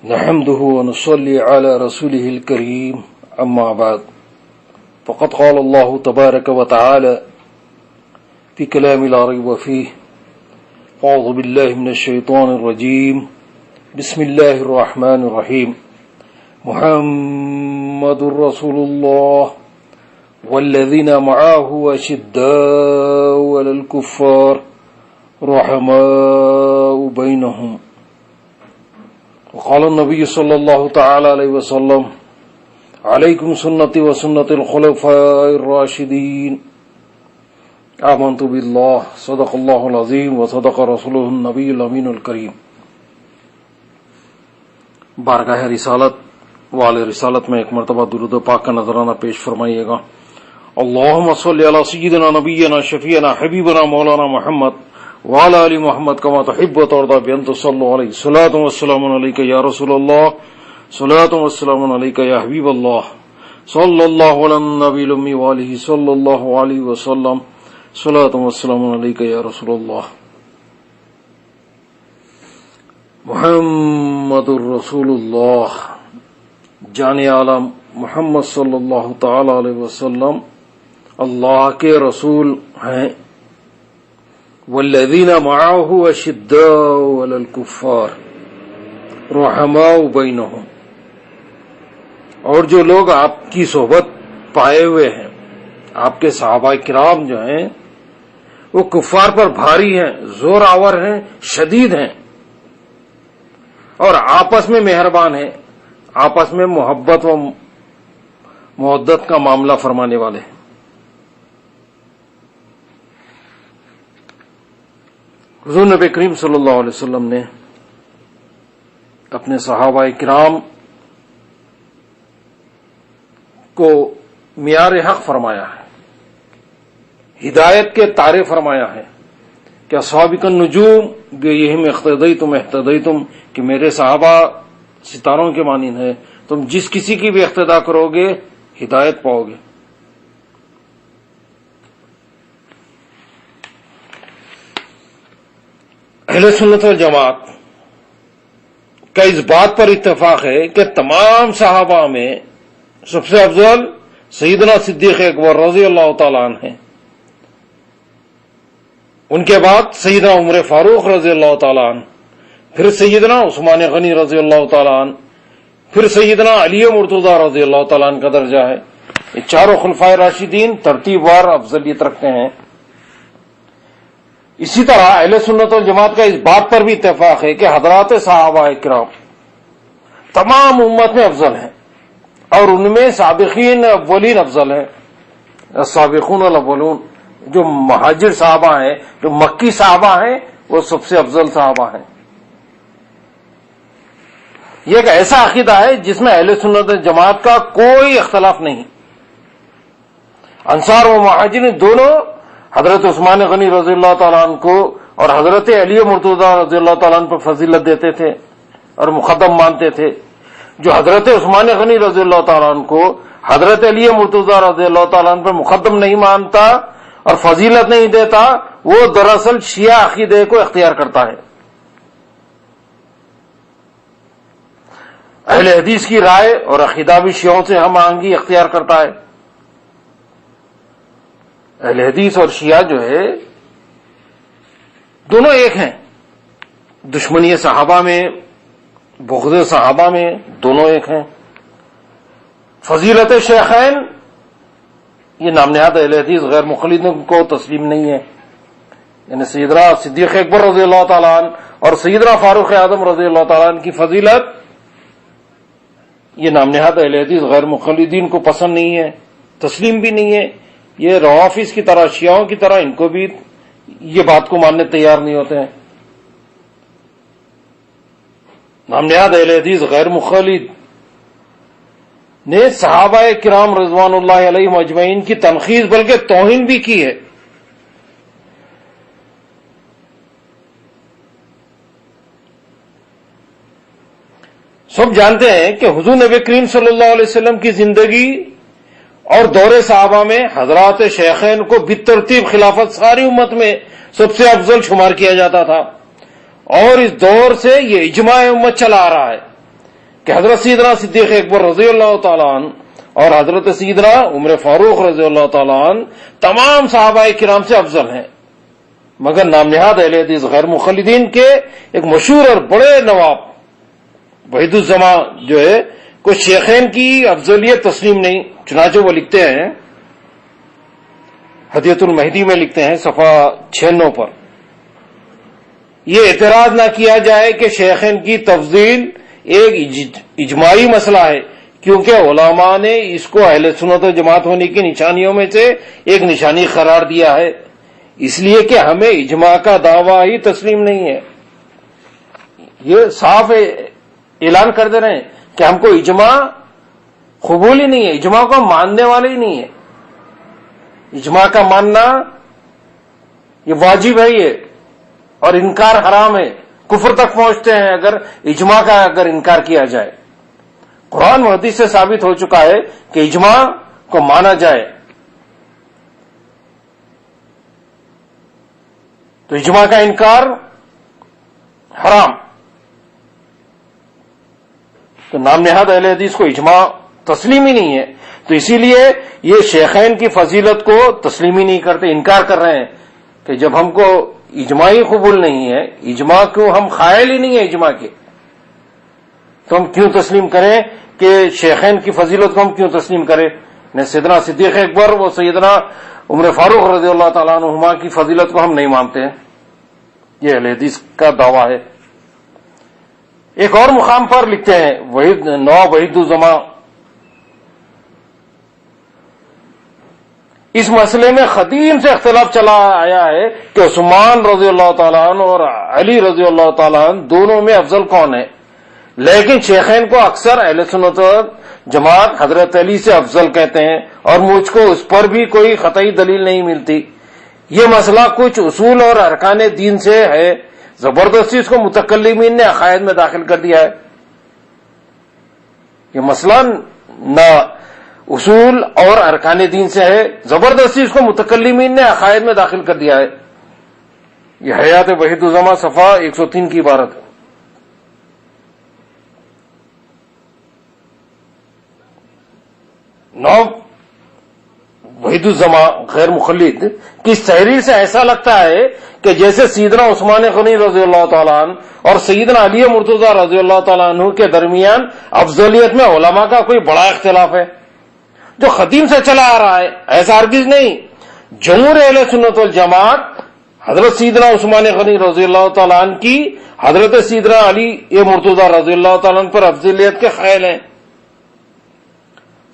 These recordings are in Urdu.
نحمده ونصلي على رسوله الكريم أما بعد فقد قال الله تبارك وتعالى في كلام لا ريب فيه أعوذ بالله من الشيطان الرجيم بسم الله الرحمن الرحيم محمد رسول الله والذين معه أشداء على الكفار رحماء بينهم وقال النبي صلى الله تعالى عليه وسلم عليكم سنتي وسنة الخلفاء الراشدين آمنت بالله صدق الله العظيم وصدق رسوله النبي الأمين الكريم. بارگاہ رسالت والے رسالت میں ایک مرتبہ درود پاک کا نذرانہ پیش فرمائیے گا. اللهم صل على سيدنا نبينا شفيعنا حبيبنا مولانا محمد وعلى آل محمد كما تحب وترضى بأن تصلوا عليه صلاة والسلام عليك يا رسول الله صلاة والسلام عليك يا حبيب الله صلى الله على النبي الأمي وآله صلى الله عليه وسلم صلاة والسلام عليك يا رسول الله. محمد رسول اللہ جان عالم محمد صلی اللہ تعالی علیہ وسلم اللہ کے رسول ہیں. والذین معه اشداء علی الکفار رحماء بینہم، اور جو لوگ آپ کی صحبت پائے ہوئے ہیں، آپ کے صحابہ کرام جو ہیں وہ کفار پر بھاری ہیں، زور آور ہیں، شدید ہیں، اور آپس میں مہربان ہیں، آپس میں محبت و مودت کا معاملہ فرمانے والے ہیں. حضور نبی کریم صلی اللہ علیہ وسلم نے اپنے صحابہ کرام کو معیار حق فرمایا ہے، ہدایت کے تارے فرمایا ہے کہ اصحابک النجوم بیہم اقتدیتم اہتدیتم، کہ میرے صحابہ ستاروں کے مانند ہیں، تم جس کسی کی بھی اقتدا کرو گے ہدایت پاؤ گے. اہل سنت والجماعت کا اس بات پر اتفاق ہے کہ تمام صحابہ میں سب سے افضل سیدنا صدیق اکبر رضی اللہ تعالیٰ عنہ ہیں، ان کے بعد سیدنا عمر فاروق رضی اللہ تعالیٰ عنہ، پھر سیدنا عثمان غنی رضی اللہ تعالیٰ عنہ، پھر سیدنا علی مرتضی رضی اللہ تعالیٰ عنہ کا درجہ ہے. یہ چاروں خلفائے راشدین ترتیب وار افضلیت رکھتے ہیں. اسی طرح اہل سنت والجماعت کا اس بات پر بھی اتفاق ہے کہ حضرات صحابہ کرام تمام امت میں افضل ہیں، اور ان میں سابقین اولین افضل ہیں. السابقون الاولون، جو مہاجر صحابہ ہیں، جو مکی صحابہ ہیں، وہ سب سے افضل صحابہ ہیں. یہ ایک ایسا عقیدہ ہے جس میں اہل سنت جماعت کا کوئی اختلاف نہیں. انصار و مہاجرین دونوں حضرت عثمان غنی رضی اللہ تعالیٰ عنہ کو اور حضرت علی مرتضی رضی اللہ تعالیٰ عنہ پر فضیلت دیتے تھے اور مقدم مانتے تھے. جو حضرت عثمان غنی رضی اللہ تعالیٰ عنہ کو حضرت علی مرتضی رضی اللہ تعالیٰ عنہ پر مقدم نہیں مانتا اور فضیلت نہیں دیتا، وہ دراصل شیعہ عقیدے کو اختیار کرتا ہے. اہل حدیث کی رائے اور عقیدہ بھی شیعوں سے ہم آہنگی اختیار کرتا ہے. اہل حدیث اور شیعہ جو ہے دونوں ایک ہیں، دشمنی صحابہ میں، بغض صحابہ میں دونوں ایک ہیں. فضیلت شیخین یہ نام نہاد اہل حدیث غیر مقلدوں کو تسلیم نہیں ہے. یعنی سیدنا صدیق اکبر رضی اللہ تعالیٰ عنہ اور سیدنا فاروق اعظم رضی اللہ تعالیٰ عنہ کی فضیلت یہ نام نہاد اہل حدیث غیر مقلدین کو پسند نہیں ہے، تسلیم بھی نہیں ہے. یہ روافظ کی طرح، شیعوں کی طرح ان کو بھی یہ بات کو ماننے تیار نہیں ہوتے ہیں. نام نہاد اہل حدیث غیر مقلد نے صحابہ کرام رضوان اللہ علیہم اجمعین کی تنقید بلکہ توہین بھی کی ہے. سب جانتے ہیں کہ حضور نبی کریم صلی اللہ علیہ وسلم کی زندگی اور دور صحابہ میں حضرات شیخین کو بالترتیب خلافت ساری امت میں سب سے افضل شمار کیا جاتا تھا، اور اس دور سے یہ اجماع امت چلا آ رہا ہے کہ حضرت سیدنا صدیق اکبر رضی اللہ تعالیٰ عنہ اور حضرت سیدنا عمر فاروق رضی اللہ تعالیٰ عنہ تمام صحابہ کرام سے افضل ہیں، مگر نام نہاد اہل حدیث غیر مخلدین کے ایک مشہور اور بڑے نواب وحید الزماں جو ہے کوئی شیخین کی افضلیت تسلیم نہیں، چنانچہ وہ لکھتے ہیں ہدیۃ المہدی میں لکھتے ہیں صفحہ 96 پر، یہ اعتراض نہ کیا جائے کہ شیخین کی تفضیل ایک اجماعی مسئلہ ہے، کیونکہ علماء نے اس کو اہل سنت و جماعت ہونے کی نشانیوں میں سے ایک نشانی قرار دیا ہے، اس لیے کہ ہمیں اجماع کا دعویٰ ہی تسلیم نہیں ہے۔ یہ صاف اعلان کر دے رہے ہیں کہ ہم کو اجماع قبول ہی نہیں ہے، اجماع کو ماننے والے ہی نہیں ہے، اجماع کا ماننا یہ واجب ہے یہ، اور انکار حرام ہے، کفر تک پہنچتے ہیں اگر اجماع کا انکار کیا جائے۔ قرآن و حدیث سے ثابت ہو چکا ہے کہ اجماع کو مانا جائے، تو اجماع کا انکار حرام۔ تو نام نہاد اہل حدیث کو اجماع تسلیم ہی نہیں ہے، تو اسی لیے یہ شیخین کی فضیلت کو تسلیم ہی نہیں کرتے، انکار کر رہے ہیں کہ جب ہم کو اجماعی قبول نہیں ہے، اجماع کو ہم قائل ہی نہیں ہے اجماع کے، تو ہم کیوں تسلیم کریں کہ شیخین کی فضیلت کو ہم کیوں تسلیم کریں؟ نہ سیدنا صدیق اکبر و سیدنا عمر فاروق رضی اللہ تعالیٰ عنہما کی فضیلت کو ہم نہیں مانتے ہیں، یہ اہل حدیث کا دعویٰ ہے۔ ایک اور مقام پر لکھتے ہیں نواب وحید الزماں، اس مسئلے میں قدیم سے اختلاف چلا آیا ہے کہ عثمان رضی اللہ تعالیٰ عنہ اور علی رضی اللہ تعالیٰ عنہ دونوں میں افضل کون ہے، لیکن شیخین کو اکثر اہل سنت جماعت حضرت علی سے افضل کہتے ہیں، اور مجھ کو اس پر بھی کوئی قطعی دلیل نہیں ملتی۔ یہ مسئلہ کچھ اصول اور ارکان دین سے ہے، زبردستی اس کو متکلمین نے عقائد میں داخل کر دیا ہے۔ یہ مسئلہ نہ اصول اور ارکان دین سے ہے، زبردستی اس کو متکلمین نے عقائد میں داخل کر دیا ہے۔ یہ حیات وحید الزماں صفحہ 103 کی عبارت ہے۔ نواب وحید الزماں غیر مخلد کی تحریر سے ایسا لگتا ہے کہ جیسے سیدنا عثمان غنی رضی اللہ تعالیٰ عنہ اور سیدنا علی مرتضیٰ رضی اللہ تعالیٰ عنہ کے درمیان افضلیت میں علماء کا کوئی بڑا اختلاف ہے جو قدیم سے چلا آ رہا ہے، ایسا ہرگز نہیں۔ جمہور اہل سنت والجماعت حضرت سیدنا عثمان غنی رضی اللہ تعالیٰ عنہ کی حضرت سیدنا علی مرتضیٰ رضی اللہ تعالیٰ عنہ پر افضلیت کے قائل ہیں۔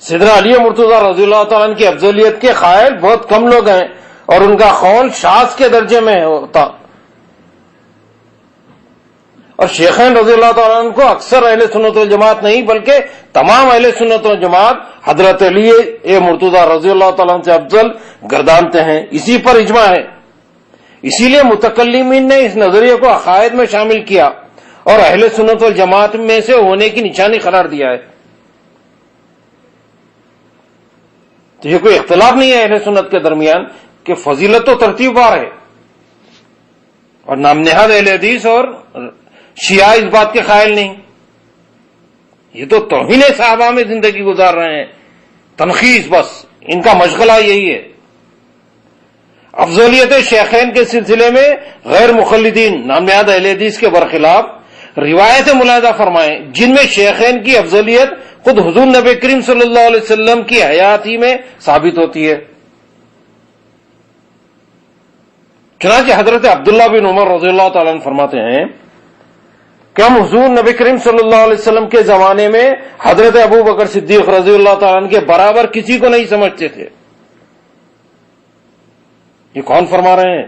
سیدنا علی مرتضیٰ رضی اللہ تعالیٰ عنہ کی افضلیت کے قائل بہت کم لوگ ہیں، اور ان کا قول شاذ کے درجے میں ہوتا، اور شیخین رضی اللہ تعالیٰ عنہ کو اکثر اہل سنت والجماعت نہیں بلکہ تمام اہل سنت والجماعت حضرت علی مرتضیٰ رضی اللہ تعالیٰ عنہ سے افضل گردانتے ہیں، اسی پر اجماع ہے۔ اسی لیے متکلمین نے اس نظریے کو عقائد میں شامل کیا اور اہل سنت والجماعت میں سے ہونے کی نشانی قرار دیا ہے۔ تو یہ کوئی اختلاف نہیں ہے اہل سنت کے درمیان کہ فضیلت تو ترتیب وار ہے، اور نام نہاد اہل حدیث اور شیعہ اس بات کے قائل نہیں، یہ تو توہین صحابہ میں زندگی گزار رہے ہیں، تنخیص بس ان کا مشغلہ یہی ہے۔ افضلیت شیخین کے سلسلے میں غیر مخلدین نام نہاد اہل حدیث کے برخلاف روایت ملاحظہ فرمائیں جن میں شیخین کی افضلیت خود حضور نبی کریم صلی اللہ علیہ وسلم کی حیات ہی میں ثابت ہوتی ہے۔ چنانچہ حضرت عبداللہ بن عمر رضی اللہ تعالیٰ عنہ فرماتے ہیں کہ ہم حضور نبی کریم صلی اللہ علیہ وسلم کے زمانے میں حضرت ابو بکر صدیق رضی اللہ تعالیٰ عنہ کے برابر کسی کو نہیں سمجھتے تھے۔ یہ کون فرما رہے ہیں؟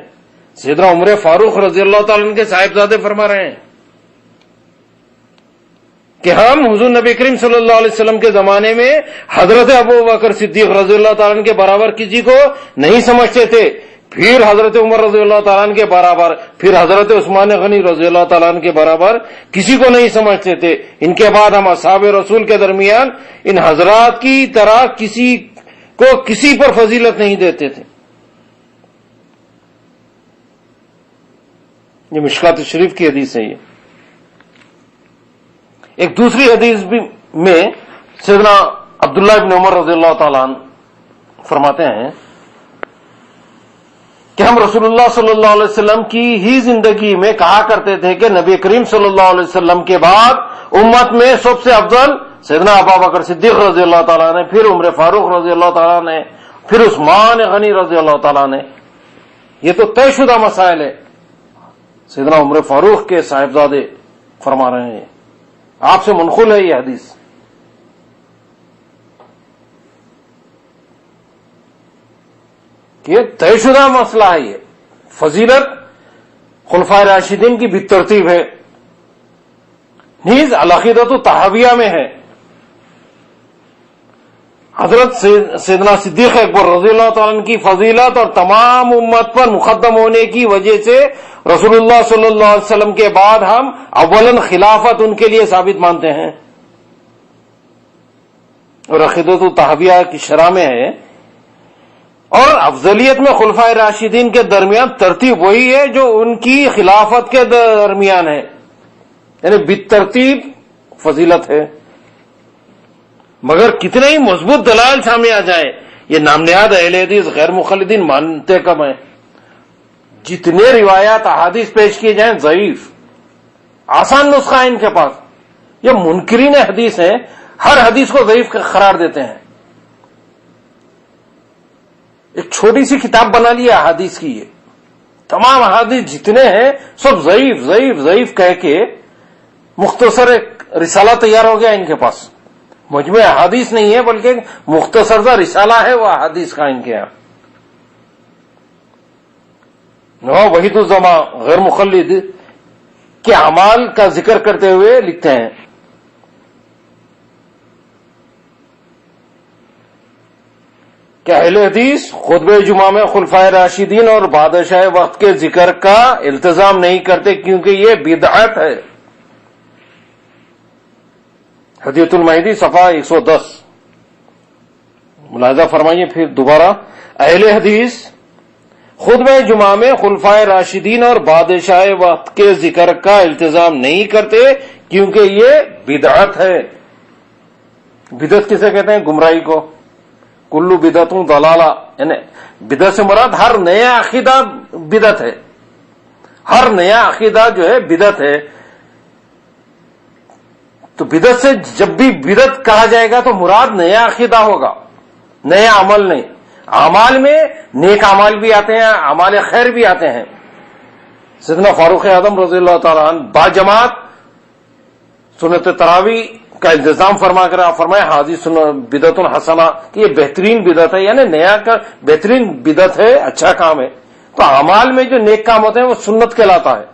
سیدنا عمر فاروق رضی اللہ تعالیٰ عنہ کے صاحبزادے فرما رہے ہیں کہ ہم حضور نبی کریم صلی اللہ علیہ وسلم کے زمانے میں حضرت ابو بکر صدیق رضی اللہ تعالیٰ عنہ کے برابر کسی کو نہیں سمجھتے تھے، پھر حضرت عمر رضی اللہ تعالیٰ عنہ کے برابر، پھر حضرت عثمان غنی رضی اللہ تعالیٰ عنہ کے برابر کسی کو نہیں سمجھتے تھے۔ ان کے بعد ہم اصحاب رسول کے درمیان ان حضرات کی طرح کسی کو کسی پر فضیلت نہیں دیتے تھے۔ یہ مشکات شریف کی حدیث ہے۔ یہ ایک دوسری حدیث بھی میں سیدنا عبداللہ ابن عمر رضی اللہ تعالیٰ عنہ فرماتے ہیں کہ ہم رسول اللہ صلی اللہ علیہ وسلم کی ہی زندگی میں کہا کرتے تھے کہ نبی کریم صلی اللہ علیہ وسلم کے بعد امت میں سب سے افضل سیدنا ابو بکر صدیق رضی اللہ تعالیٰ نے، پھر عمر فاروق رضی اللہ تعالیٰ نے، پھر عثمان غنی رضی اللہ تعالیٰ نے. یہ تو طے شدہ مسائل ہے. سیدنا عمر فاروق کے صاحبزادے فرما رہے ہیں، آپ سے منقول ہے یہ حدیث. یہ طے شدہ مسئلہ ہے. یہ فضیلت خلفائے راشدین کی بالترتیب ہے، نیز العقیدۃ الطحاویہ میں ہے. حضرت سیدنا صدیق اکبر رضی اللہ تعالیٰ عنہ کی فضیلت اور تمام امت پر مقدم ہونے کی وجہ سے رسول اللہ صلی اللہ علیہ وسلم کے بعد ہم اولن خلافت ان کے لیے ثابت مانتے ہیں. اور عقیدۃ الطحاویہ کی شرح میں ہے. اور افضلیت میں خلفائے راشدین کے درمیان ترتیب وہی ہے جو ان کی خلافت کے درمیان ہے، یعنی بالترتیب فضیلت ہے. مگر کتنے ہی مضبوط دلائل سامنے آ جائیں، یہ نام نہاد اہل حدیث غیر مخلدین مانتے کم ہیں. جتنے روایات احادیث پیش کیے جائیں ضعیف، آسان نسخہ ہے ان کے پاس. یہ منکرین حدیث ہیں، ہر حدیث کو ضعیف قرار دیتے ہیں. ایک چھوٹی سی کتاب بنا لیا احادیث کی، یہ تمام احادیث جتنے ہیں سب ضعیف ضعیف ضعیف کہہ کے مختصر ایک رسالہ تیار ہو گیا ان کے پاس. مجموعہ احادیث نہیں ہے بلکہ مختصر سا رسالہ ہے وہ احادیث کا ان کے یہاں. وحید الزما غیر مخلد کے اعمال کا ذکر کرتے ہوئے لکھتے ہیں کہ اہل حدیث خطبہ جمعہ میں خلفائے راشدین اور بادشاہ وقت کے ذکر کا التزام نہیں کرتے کیونکہ یہ بدعت ہے. ہدیۃ المہدی صفحہ 110. ملاحظہ فرمائیے پھر دوبارہ، اہل حدیث خطبہ جمعہ میں خلفائے راشدین اور بادشاہ وقت کے ذکر کا التزام نہیں کرتے کیونکہ یہ بدعت ہے. بدعت کسے کہتے ہیں؟ گمراہی کو. کلو بدعتوں ضلالہ، یعنی بدعت سے مراد ہر نیا عقیدہ بدعت ہے. ہر نیا عقیدہ جو ہے بدعت ہے. تو بدعت سے جب بھی بدعت کہا جائے گا تو مراد نیا عقیدہ ہوگا، نیا عمل نہیں. اعمال میں نیک اعمال بھی آتے ہیں، اعمال خیر بھی آتے ہیں. سیدنا فاروق اعظم رضی اللہ تعالیٰ عنہ با جماعت سنت تراویح کا انتظام فرما کر فرمایا حاضی بدعت الحسنہ کہ یہ بہترین بدعت ہے، یعنی نیا کا بہترین بدعت ہے، اچھا کام ہے. تو اعمال میں جو نیک کام ہوتے ہیں وہ سنت کہلاتا ہے،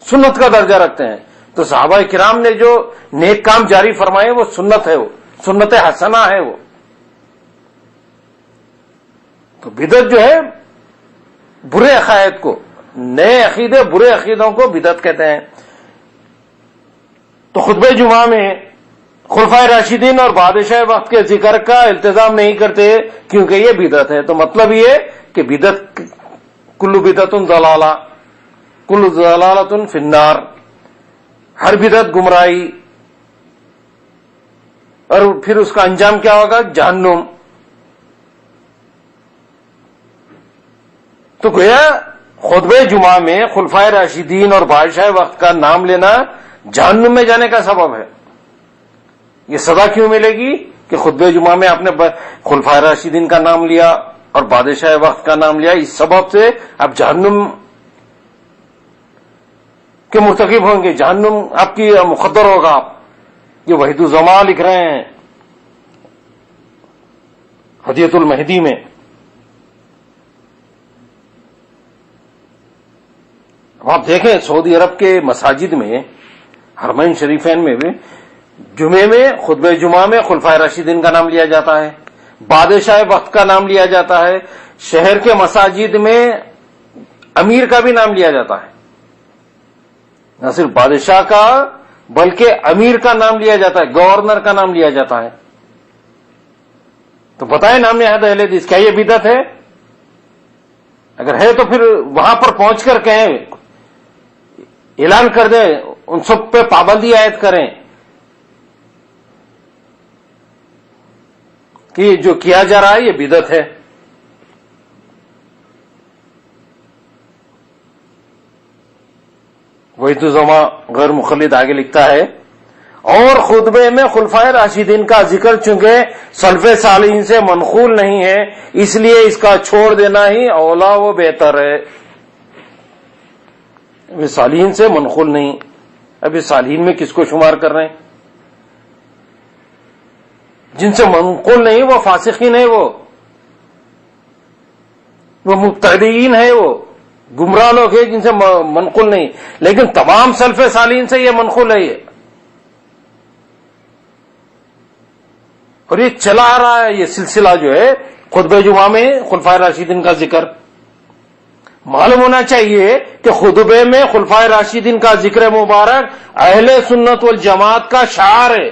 سنت کا درجہ رکھتے ہیں. تو صحابہ کرام نے جو نیک کام جاری فرمائے وہ سنت ہے، وہ سنت حسنہ ہے. وہ تو بدعت جو ہے برے عقائد کو، نئے عقیدے برے عقیدوں کو بدعت کہتے ہیں. تو خطبہ جمعہ میں خلفائے راشدین اور بادشاہ وقت کے ذکر کا التزام نہیں کرتے کیونکہ یہ بدعت ہے. تو مطلب یہ کہ بدعت کل بدعت ضلالہ، کل ضلالۃ فی النار، ہر بدعت گمراہی، اور پھر اس کا انجام کیا ہوگا؟ جہنم. تو گویا خطبہ جمعہ میں خلفائے راشدین اور بادشاہ وقت کا نام لینا جہنم میں جانے کا سبب ہے. یہ سزا کیوں ملے گی کہ خطبہ جمعہ میں آپ نے خلفائے راشدین کا نام لیا اور بادشاہ وقت کا نام لیا، اس سبب سے اب جہنم کے مرتکب ہوں گے، جہنم آپ کی مقدر ہوگا. آپ یہ وحید الزما لکھ رہے ہیں ہدیۃ المہدی میں. اب آپ دیکھیں سعودی عرب کے مساجد میں، حرمین شریفین میں بھی جمعے میں خطبہ جمعہ میں خلفائے راشدین کا نام لیا جاتا ہے، بادشاہ وقت کا نام لیا جاتا ہے. شہر کے مساجد میں امیر کا بھی نام لیا جاتا ہے، نہ صرف بادشاہ کا بلکہ امیر کا نام لیا جاتا ہے، گورنر کا نام لیا جاتا ہے. تو بتائیں نام نہاد اہل حدیث کیا یہ بدعت ہے؟ اگر ہے تو پھر وہاں پر پہنچ کر کہیں، اعلان کر دیں، ان سب پہ پابندی عائد کریں کہ جو کیا جا رہا ہے یہ بدعت ہے. وحید الزما غیر مخلد آگے لکھتا ہے اور خطبے میں خلفائے راشدین کا ذکر چونکہ سلف صالحین سے منقول نہیں ہے اس لیے اس کا چھوڑ دینا ہی اولا و بہتر ہے. ابھی صالحین سے منقول نہیں. ابھی صالحین میں کس کو شمار کر رہے ہیں؟ جن سے منقول نہیں وہ فاسقین ہے، وہ مبتدعین ہے، وہ گمراہ لوگ ہیں جن سے منقول نہیں. لیکن تمام سلف صالحین سے یہ منقول ہے. یہ اور یہ چلا آ رہا ہے، یہ سلسلہ جو ہے خطبہ جمعہ میں خلفائے راشدین کا ذکر. معلوم ہونا چاہیے کہ خطبے میں خلفائے راشدین کا ذکر مبارک اہل سنت والجماعت کا شعار ہے،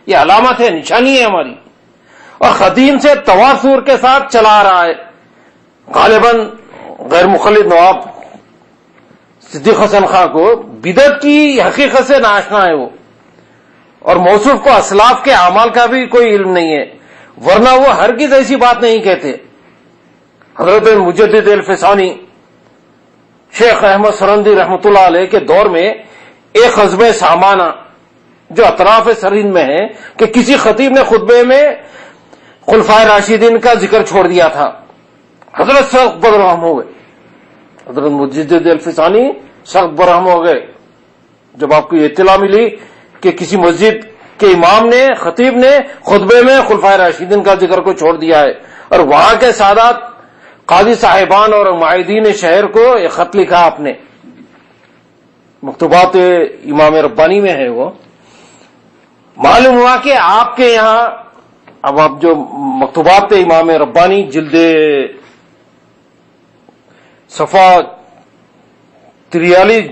یہ علامت ہے، نشانی ہے ہماری. اور خطیب سے تواتر کے ساتھ چلا آ رہا ہے. غالباً غیر مخلد نواب صدیق حسن خان کو بدعت کی حقیقت سے ناشنا ہے وہ، اور موصوف کو اسلاف کے اعمال کا بھی کوئی علم نہیں ہے، ورنہ وہ ہرگز ایسی بات نہیں کہتے. حضرت مجدد الفسانی شیخ احمد سرندی رحمۃ اللہ علیہ کے دور میں ایک قصبہ سامانہ جو اطراف سرہند میں ہے کہ کسی خطیب نے خطبے میں خلفائے راشدین کا ذکر چھوڑ دیا تھا. حضرت سخت برہم ہو گئے، حضرت مجدد الفسانی سخت برہم ہو گئے جب آپ کو یہ اطلاع ملی کہ کسی مسجد کے امام نے خطیب نے خطبے میں خلفائے راشدین کا ذکر کو چھوڑ دیا ہے. اور وہاں کے سادات قاضی صاحبان اور معاہدین شہر کو ایک خط لکھا آپ نے، مکتوبات امام ربانی میں ہے وہ. معلوم ہوا کہ آپ کے یہاں اب آپ جو مکتوبات امام ربانی جلد صفحہ 43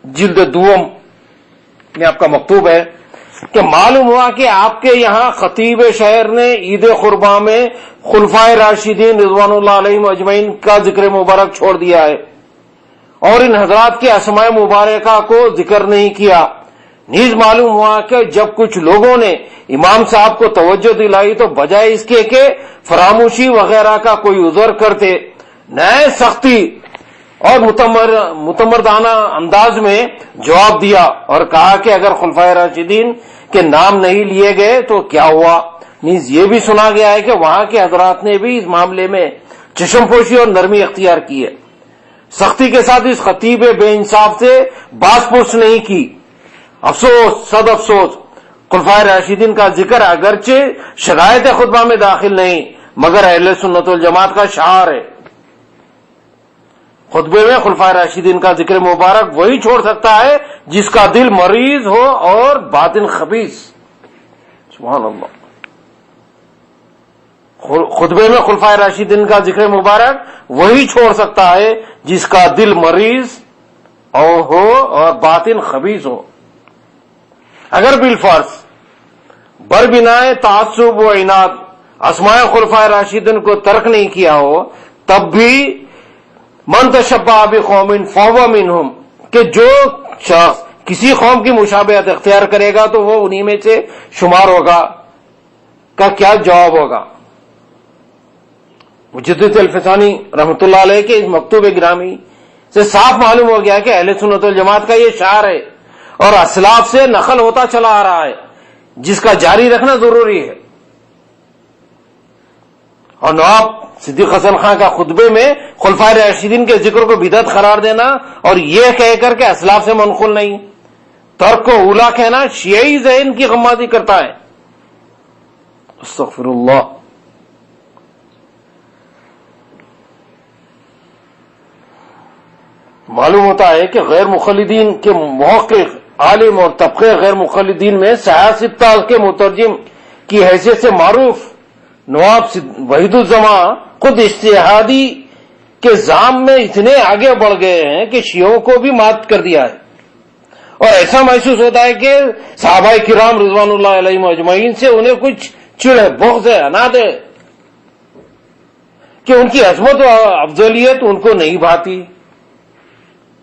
جلد دوم میں آپ کا مکتوب ہے کہ معلوم ہوا کہ آپ کے یہاں خطیب شہر نے عید قرباں میں خلفائے راشدین رضوان اللہ علیہم اجمعین کا ذکر مبارک چھوڑ دیا ہے اور ان حضرات کے اسماء مبارکہ کو ذکر نہیں کیا. نیز معلوم ہوا کہ جب کچھ لوگوں نے امام صاحب کو توجہ دلائی تو بجائے اس کے کہ فراموشی وغیرہ کا کوئی عذر کرتے، نئے سختی اور متمردانہ انداز میں جواب دیا اور کہا کہ اگر خلفائے راشدین کے نام نہیں لیے گئے تو کیا ہوا. نیز یہ بھی سنا گیا ہے کہ وہاں کے حضرات نے بھی اس معاملے میں چشم پوشی اور نرمی اختیار کی ہے، سختی کے ساتھ اس خطیب بے انصاف سے باز پرس نہیں کی. افسوس، صد افسوس، خلفائے راشدین کا ذکر اگرچہ شرائط خطبہ میں داخل نہیں مگر اہل سنت والجماعت کا شعار ہے. خطبے میں خلفائے راشدین کا ذکر مبارک وہی چھوڑ سکتا ہے جس کا دل مریض ہو اور باطن خبیث. سبحان اللہ. خطبے میں خلفائے راشدین کا ذکر مبارک وہی چھوڑ سکتا ہے جس کا دل مریض ہو اور باطن خبیث ہو. اگر بالفرض بربنائے تعصب و عناد اسماء خلفائے راشدین کو ترک نہیں کیا ہو تب بھی من تشبہ بقوم فہو منہم، کہ جو شخص کسی قوم کی مشابہت اختیار کرے گا تو وہ انہی میں سے شمار ہوگا. کا کیا جواب ہوگا؟ مجدد الفسانی رحمۃ اللہ علیہ کے اس مکتوب گرامی سے صاف معلوم ہو گیا کہ اہل سنت والجماعت کا یہ شعار ہے اور اسلاف سے نقل ہوتا چلا آ رہا ہے جس کا جاری رکھنا ضروری ہے. اور نواب صدیق حسن خان کا خطبے میں خلفائے راشدین کے ذکر کو بدعت قرار دینا اور یہ کہہ کر کے اسلاف سے منقول نہیں، ترک کو اولا کہنا شیعی ذہن کی غمازی کرتا ہے. استغفر اللہ. معلوم ہوتا ہے کہ غیر مخلدین کے محقق عالم اور طبقے غیر مخلدین میں سیاستہ کے مترجم کی حیثیت سے معروف نواب وحید الزما خود اجتہادی کے زام میں اتنے آگے بڑھ گئے ہیں کہ شیعوں کو بھی مات کر دیا ہے، اور ایسا محسوس ہوتا ہے کہ صحابہ کرام رضوان اللہ علیہم اجمعین سے انہیں کچھ چڑ ہے، بغض ہے، عناد ہے کہ ان کی عظمت و افضلیت ان کو نہیں بھاتی.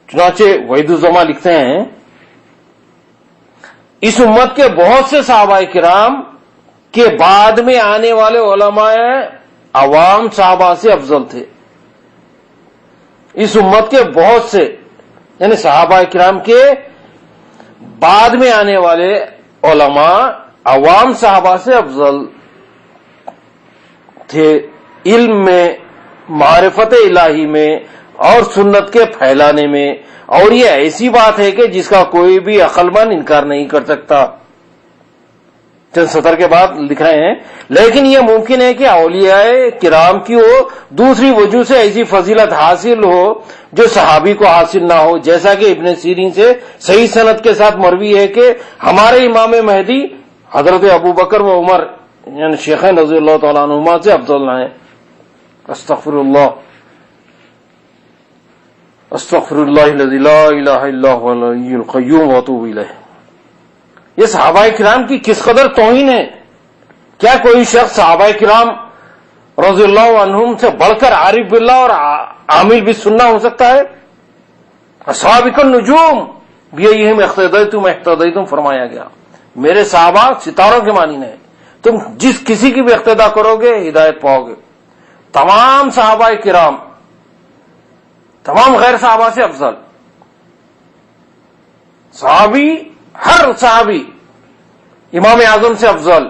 چنانچہ وحید الزما لکھتے ہیں اس امت کے بہت سے صحابہ کرام کہ بعد میں آنے والے علماء عوام صحابہ سے افضل تھے. اس امت کے بہت سے یعنی صحابہ کرام کے بعد میں آنے والے علماء عوام صحابہ سے افضل تھے علم میں، معرفت الہی میں اور سنت کے پھیلانے میں. اور یہ ایسی بات ہے کہ جس کا کوئی بھی عقل مند انکار نہیں کر سکتا. چند سطر کے بعد لکھ رہے ہیں لیکن یہ ممکن ہے کہ اولیاء کرام کی وہ دوسری وجہ سے ایسی فضیلت حاصل ہو جو صحابی کو حاصل نہ ہو، جیسا کہ ابن سیرین سے صحیح سند کے ساتھ مروی ہے کہ ہمارے امام مہدی حضرت ابو بکر و عمر یعنی شیخین رضی اللہ تعالیٰ عنہما سے افضل نہ ہیں. استغفر اللہ استغفر اللہ الذی لا الہ الا هو الحی القیوم واتوب الیہ. یہ صحابہ کرام کی کس قدر توہین ہے. کیا کوئی شخص صحابہ کرام رضی اللہ عنہم سے بڑھ کر عارف باللہ اور عامل بالسنہ ہو سکتا ہے؟ اصحابک النجوم بیہم اقتدیتم اہتدیتم فرمایا گیا. میرے صحابہ ستاروں کے مانند ہیں، تم جس کسی کی بھی اقتدا کرو گے ہدایت پاؤ گے. تمام صحابہ کرام تمام غیر صحابہ سے افضل. صحابی ہر صحابی امام اعظم سے افضل،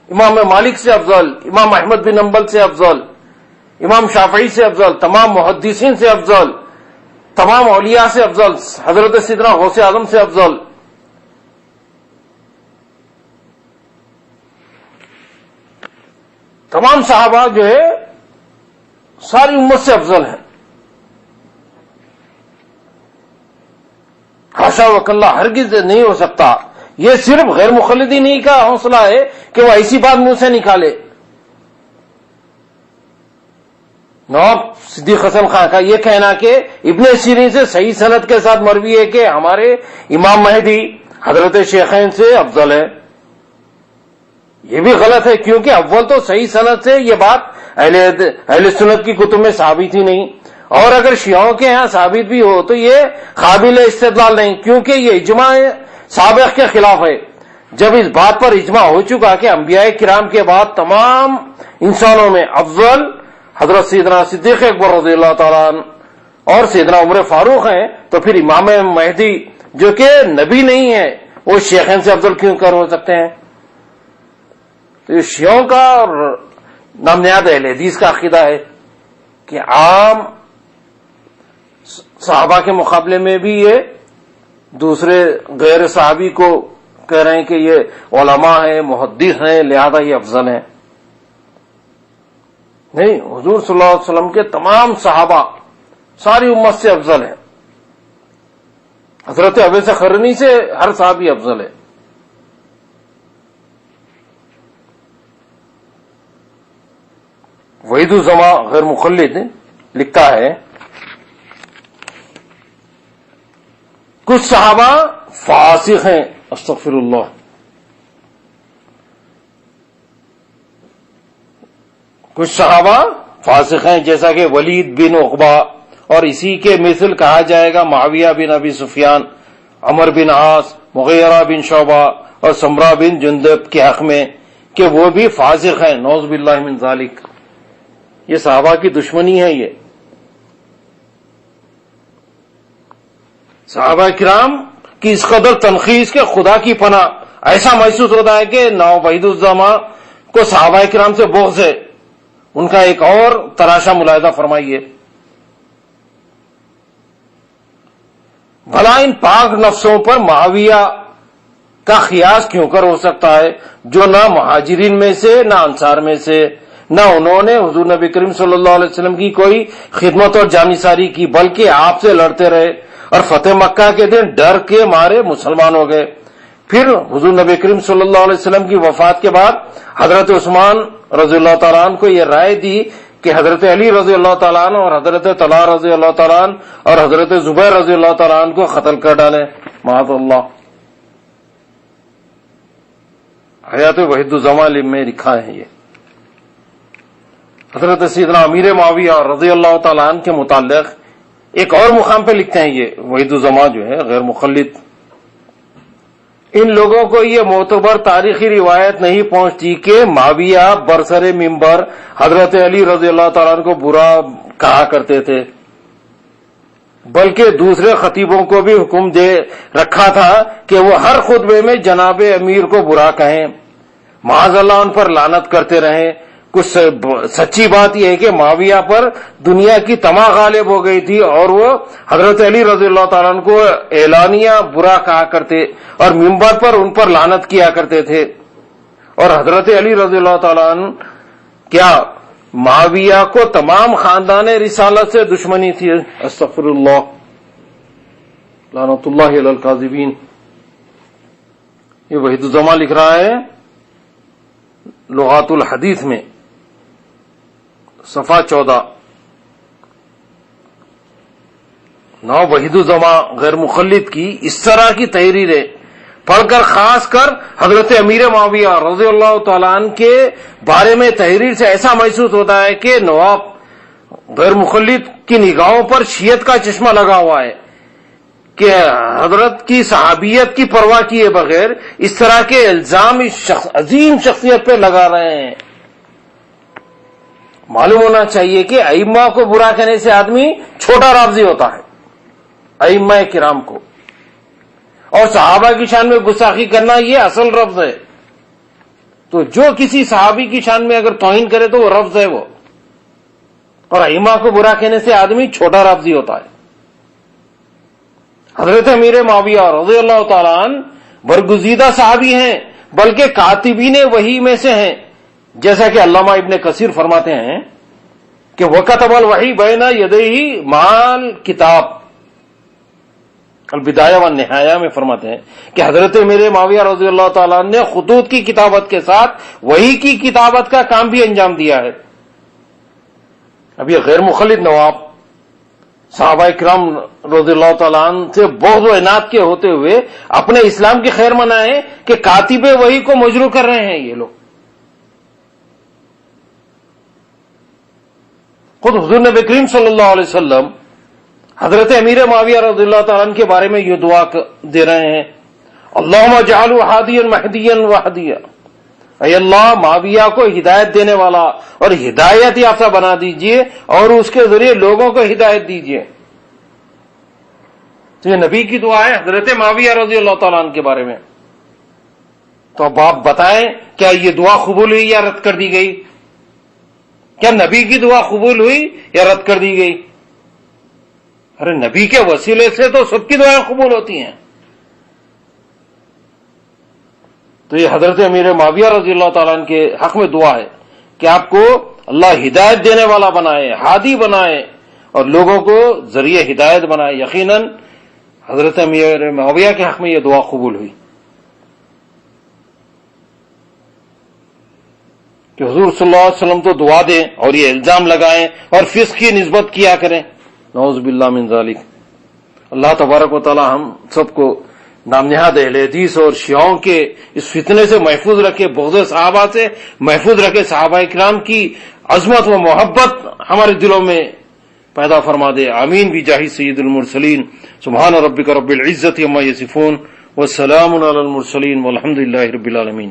امام مالک سے افضل، امام احمد بن حنبل سے افضل، امام شافعی سے افضل، تمام محدثین سے افضل، تمام اولیاء سے افضل، حضرت سیدنا غوث اعظم سے افضل. تمام صحابہ جو ہے ساری امت سے افضل ہیں. حاشا وکلا ہرگز نہیں ہو سکتا. یہ صرف غیر مقلدین کا حوصلہ ہے کہ وہ ایسی بات منہ سے نکالے. نواب صدیق حسن خان کا یہ کہنا کہ ابن سیرین سے صحیح سند کے ساتھ مروی ہے کہ ہمارے امام مہدی حضرت شیخین سے افضل ہے، یہ بھی غلط ہے، کیونکہ اول تو صحیح سند سے یہ بات اہل سنت کی کتب میں ثابت ہی نہیں، اور اگر شیعوں کے ہاں ثابت بھی ہو تو یہ قابل استدلال نہیں، کیونکہ یہ اجماع سابق کے خلاف ہے. جب اس بات پر اجماع ہو چکا کہ انبیاء کرام کے بعد تمام انسانوں میں افضل حضرت سیدنا صدیق اکبر رضی اللہ تعالیٰ عنہ اور سیدنا عمر فاروق ہیں، تو پھر امام مہدی جو کہ نبی نہیں ہے وہ شیخین سے افضل کیوں کر ہو سکتے ہیں؟ تو یہ شیعوں کا اور نام نہاد اہل حدیث کا عقیدہ ہے کہ عام صحابہ کے مقابلے میں بھی یہ دوسرے غیر صحابی کو کہہ رہے ہیں کہ یہ علماء ہیں، محدث ہیں، لہذا یہ افضل ہیں. نہیں، حضور صلی اللہ علیہ وسلم کے تمام صحابہ ساری امت سے افضل ہیں. حضرت ابی قرنی سے ہر صحابی افضل ہے. وحید الزما غیر مقلد لکھتا ہے کچھ صحابہ فاسق ہیں، استغفر اللہ، کچھ صحابہ فاسق ہیں جیسا کہ ولید بن عقبہ، اور اسی کے مثل کہا جائے گا معاویہ بن ابی سفیان، عمر بن عاص، مغیرہ بن شعبہ اور سمرہ بن جندب کے حق میں کہ وہ بھی فاسق ہیں، نعوذ باللہ من ذالک. یہ صحابہ کی دشمنی ہے. یہ صحابہ کرام کی اس قدر تنخیص کے خدا کی پناہ، ایسا محسوس ہوتا ہے کہ نواب وحید الزما کو صحابہ کرام سے بغض ہے. ان کا ایک اور تراشا ملاحظہ فرمائیے. بھلا ان پاک نفسوں پر معاویہ کا قیاس کیوں کر ہو سکتا ہے جو نہ مہاجرین میں سے نہ انصار میں سے، نہ انہوں نے حضور نبی کریم صلی اللہ علیہ وسلم کی کوئی خدمت اور جانثاری کی، بلکہ آپ سے لڑتے رہے اور فتح مکہ کے دن ڈر کے مارے مسلمان ہو گئے. پھر حضور نبی کریم صلی اللہ علیہ وسلم کی وفات کے بعد حضرت عثمان رضی اللہ تعالیٰ عنہ کو یہ رائے دی کہ حضرت علی رضی اللہ تعالیٰ عنہ اور حضرت طلحہ رضی اللہ تعالیٰ عنہ اور حضرت زبیر رضی اللہ تعالیٰ عنہ کو قتل کر ڈالیں. معاذ اللہ. حیات وحید الزما میں لکھا ہے. یہ حضرت سیدنا امیر معاویہ رضی اللہ تعالیٰ عنہ کے متعلق ایک اور مقام پہ لکھتے ہیں یہ وحید الزما جو ہے غیر مخلد ان لوگوں کو یہ معتبر تاریخی روایت نہیں پہنچتی کہ معاویہ برسر منبر حضرت علی رضی اللہ تعالیٰ عنہ کو برا کہا کرتے تھے، بلکہ دوسرے خطیبوں کو بھی حکم دے رکھا تھا کہ وہ ہر خطبے میں جناب امیر کو برا کہیں، معاذ اللہ ان پر لعنت کرتے رہیں۔ کچھ سچی بات یہ ہے کہ معاویہ پر دنیا کی طمع غالب ہو گئی تھی اور وہ حضرت علی رضی اللہ تعالیٰ عنہ کو اعلانیہ برا کہا کرتے اور منبر پر ان پر لعنت کیا کرتے تھے، اور حضرت علی رضی اللہ تعالیٰ عنہ کیا معاویہ کو تمام خاندان رسالت سے دشمنی تھی۔ استغفر اللہ، لعنت اللہ علی الکاذبین۔ یہ وحید الزماں لکھ رہا ہے لغات الحدیث میں، صفحہ 14۔ وحید الزماں غیر مخلد کی اس طرح کی تحریریں پڑھ کر، خاص کر حضرت امیر معاویہ رضی اللہ تعالیٰ عنہ کے بارے میں تحریر سے ایسا محسوس ہوتا ہے کہ نواب غیر مخلد کی نگاہوں پر شیعت کا چشمہ لگا ہوا ہے کہ حضرت کی صحابیت کی پرواہ کیے بغیر اس طرح کے الزام اس عظیم شخصیت پہ لگا رہے ہیں۔ معلوم ہونا چاہیے کہ ائمہ کو برا کہنے سے آدمی چھوٹا رافضی ہوتا ہے، ائمہ کرام کو، اور صحابہ کی شان میں گستاخی کرنا یہ اصل رفض ہے۔ تو جو کسی صحابی کی شان میں اگر توہین کرے تو وہ رفض ہے وہ، اور ائمہ کو برا کہنے سے آدمی چھوٹا رافضی ہوتا ہے۔ حضرت امیر معاویہ رضی اللہ تعالیٰ عنہ برگزیدہ صحابی ہیں، بلکہ کاتبین وحی میں سے ہیں، جیسا کہ علامہ ابن کثیر فرماتے ہیں کہ وَكَتَبَ الْوَحْيَ بَيْنَ يَدَيْهِ مَعَ الْكِتَابِ، البدایہ والنہایہ میں فرماتے ہیں کہ حضرت امیر معاویہ رضی اللہ تعالیٰ عنہ نے خطوط کی کتابت کے ساتھ وحی کی کتابت کا کام بھی انجام دیا ہے۔ اب یہ غیر مخلد نواب صحابہ کرام رضی اللہ تعالیٰ عنہ سے بغض و عناد کے ہوتے ہوئے اپنے اسلام کی خیر منائیں کہ کاتب وحی کو مجروح کر رہے ہیں یہ لوگ۔ خود حضور نبی کریم صلی اللہ علیہ وسلم حضرت امیر معاویہ رضی اللہ تعالیٰ عنہ کے بارے میں یہ دعا دے رہے ہیں، اللہم اجعلہ ہادیا مہدیا وہدیا، اے اللہ معاویہ کو ہدایت دینے والا اور ہدایت یافتہ بنا دیجئے اور اس کے ذریعے لوگوں کو ہدایت دیجئے۔ تو یہ نبی کی دعا ہے حضرت معاویہ رضی اللہ تعالیٰ عنہ کے بارے میں۔ تو اب آپ بتائیں کیا یہ دعا قبول ہوئی یا رد کر دی گئی؟ کیا نبی کی دعا قبول ہوئی یا رد کر دی گئی؟ ارے نبی کے وسیلے سے تو سب کی دعائیں قبول ہوتی ہیں۔ تو یہ حضرت امیر معاویہ رضی اللہ تعالیٰ عنہ کے حق میں دعا ہے کہ آپ کو اللہ ہدایت دینے والا بنائے، ہادی بنائے اور لوگوں کو ذریعہ ہدایت بنائے۔ یقیناً حضرت امیر معاویہ کے حق میں یہ دعا قبول ہوئی کہ حضور صلی اللہ علیہ وسلم تو دعا دیں اور یہ الزام لگائیں اور فسق کی نسبت کیا کریں، نعوذ باللہ من ذالک۔ اللہ تبارک و تعالی ہم سب کو نام نہاد اہل حدیث اور شیعوں کے اس فتنے سے محفوظ رکھے، بغض صحابہ سے محفوظ رکھے، صحابہ کرام کی عظمت و محبت ہمارے دلوں میں پیدا فرما دے۔ آمین بجاہ سید المرسلین۔ سبحان ربک رب العزت عما یصفون والسلام علی المرسلین والحمد للہ رب العالمین۔